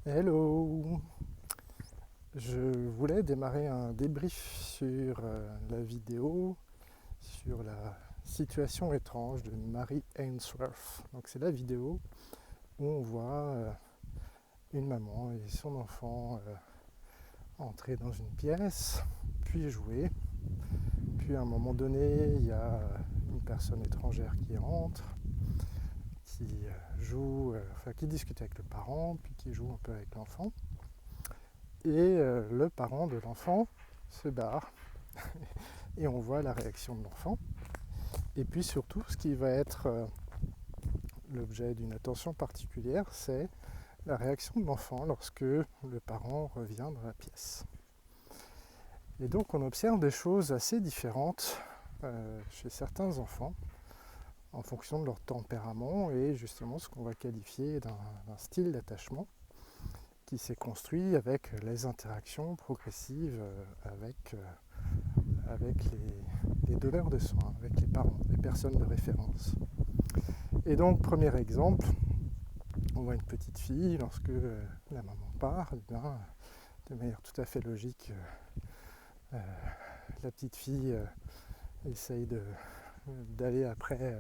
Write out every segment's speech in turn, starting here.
Hello! Je voulais démarrer un débrief sur la vidéo, sur la situation étrange de Mary Ainsworth. Donc c'est la vidéo où on voit une maman et son enfant entrer dans une pièce, puis jouer. Puis à un moment donné, il y a une personne étrangère qui entre, qui qui discute avec le parent, puis qui joue un peu avec l'enfant. Et le parent de l'enfant se barre et on voit la réaction de l'enfant. Et puis surtout, ce qui va être l'objet d'une attention particulière, c'est la réaction de l'enfant lorsque le parent revient dans la pièce. Et donc on observe des choses assez différentes chez certains enfants en fonction de leur tempérament et justement ce qu'on va qualifier d'un style d'attachement qui s'est construit avec les interactions progressives avec les donneurs de soins, avec les parents, les personnes de référence. Et donc, premier exemple, on voit une petite fille, lorsque la maman part, eh bien, de manière tout à fait logique, la petite fille essaye d'aller après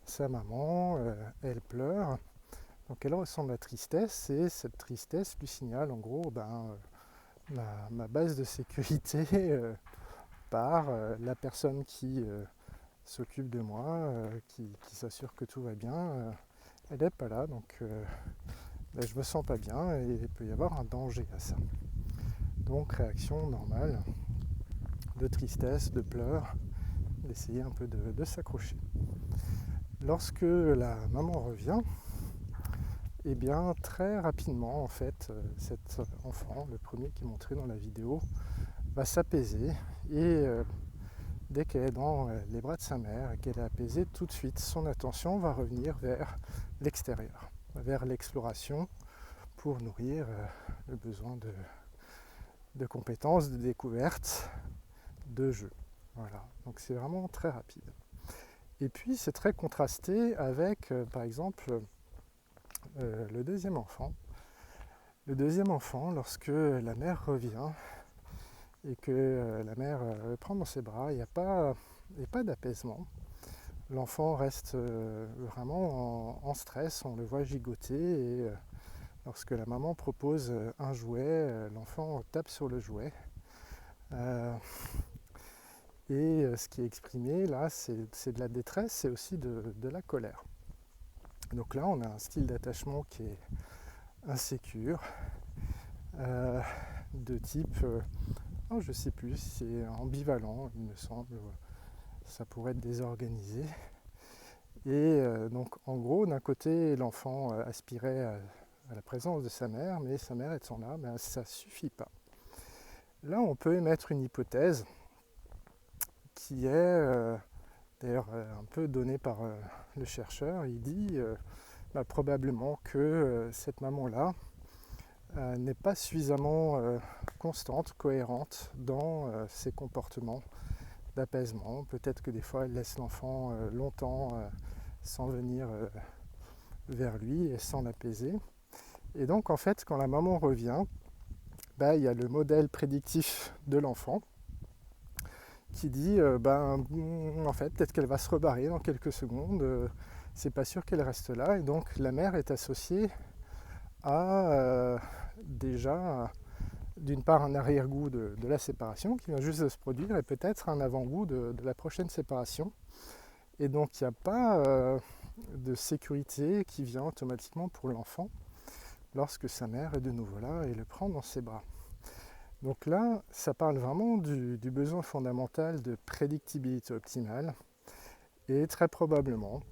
sa maman, elle pleure, donc elle ressent de la tristesse et cette tristesse lui signale en gros ma base de sécurité par la personne qui s'occupe de moi, qui s'assure que tout va bien, elle n'est pas là, donc je me sens pas bien et il peut y avoir un danger à ça. Donc réaction normale de tristesse, de pleurs, d'essayer un peu de s'accrocher. Lorsque la maman revient, et bien très rapidement en fait cet enfant, le premier qui est montré dans la vidéo, va s'apaiser et dès qu'elle est dans les bras de sa mère et qu'elle est apaisée, tout de suite son attention va revenir vers l'extérieur, vers l'exploration pour nourrir le besoin de compétences, de découverte, de jeu. Voilà, donc c'est vraiment très rapide. Et puis c'est très contrasté avec par exemple le deuxième enfant. Le deuxième enfant, lorsque la mère revient et que la mère prend dans ses bras, il n'y a pas d'apaisement. L'enfant reste vraiment en stress, on le voit gigoter et lorsque la maman propose un jouet, l'enfant tape sur le jouet. Et ce qui est exprimé là, c'est de la détresse, c'est aussi de la colère. Donc là, on a un style d'attachement qui est insécure, de type, je ne sais plus, c'est ambivalent, il me semble, ça pourrait être désorganisé. Et donc en gros, d'un côté, l'enfant aspirait à la présence de sa mère, mais sa mère étant là, ben, ça ne suffit pas. Là, on peut émettre une hypothèse qui est d'ailleurs un peu donnée par le chercheur. Il dit probablement que cette maman-là n'est pas suffisamment constante, cohérente dans ses comportements d'apaisement. Peut-être que des fois, elle laisse l'enfant longtemps sans venir vers lui et sans l'apaiser. Et donc, en fait, quand la maman revient, il y a le modèle prédictif de l'enfant qui dit en fait, peut-être qu'elle va se rebarrer dans quelques secondes, c'est pas sûr qu'elle reste là. Et donc, la mère est associée à déjà d'une part un arrière-goût de la séparation qui vient juste de se produire et peut-être un avant-goût de la prochaine séparation. Et donc il n'y a pas de sécurité qui vient automatiquement pour l'enfant lorsque sa mère est de nouveau là et le prend dans ses bras. Donc là, ça parle vraiment du besoin fondamental de prédictibilité optimale et très probablement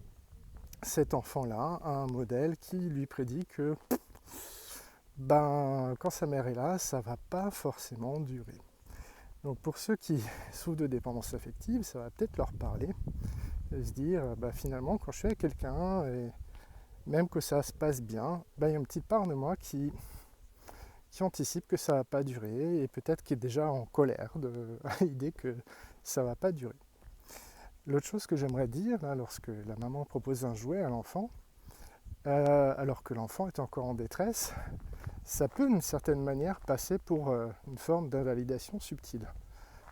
cet enfant-là a un modèle qui lui prédit que quand sa mère est là, ça ne va pas forcément durer. Donc pour ceux qui souffrent de dépendance affective, ça va peut-être leur parler et se dire finalement quand je suis avec quelqu'un et même que ça se passe bien, il y a une petite part de moi qui anticipe que ça ne va pas durer et peut-être qui est déjà en colère à l'idée que ça ne va pas durer. L'autre chose que j'aimerais dire, là, lorsque la maman propose un jouet à l'enfant, alors que l'enfant est encore en détresse, ça peut d'une certaine manière passer pour une forme d'invalidation subtile.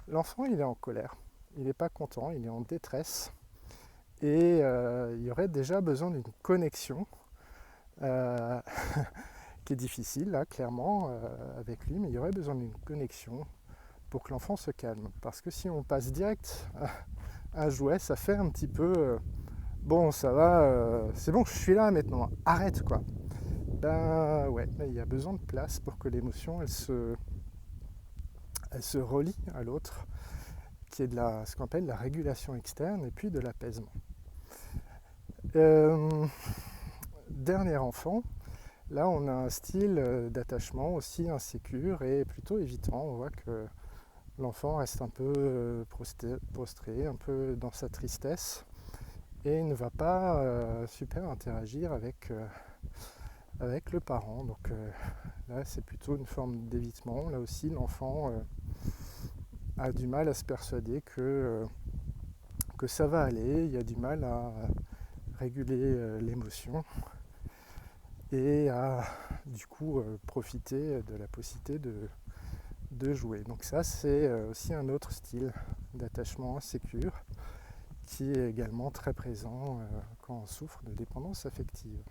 L'enfant, il est en colère, il n'est pas content, il est en détresse, et il y aurait déjà besoin d'une connexion euh, qui est difficile, là, clairement, avec lui, mais il y aurait besoin d'une connexion pour que l'enfant se calme. Parce que si on passe direct à un jouet, ça fait un petit peu bon, ça va, c'est bon, je suis là maintenant, arrête quoi. Ben ouais, mais il y a besoin de place pour que l'émotion elle se relie à l'autre, qui est ce qu'on appelle la régulation externe et puis de l'apaisement. Euh, Dernier enfant, là on a un style d'attachement aussi insécure et plutôt évitant. On voit que l'enfant reste un peu prostré, un peu dans sa tristesse et ne va pas super interagir avec le parent. Donc là c'est plutôt une forme d'évitement. Là aussi l'enfant a du mal à se persuader que ça va aller, il y a du mal à réguler l'émotion et à du coup profiter de la possibilité de jouer. Donc ça c'est aussi un autre style d'attachement insécure qui est également très présent quand on souffre de dépendance affective.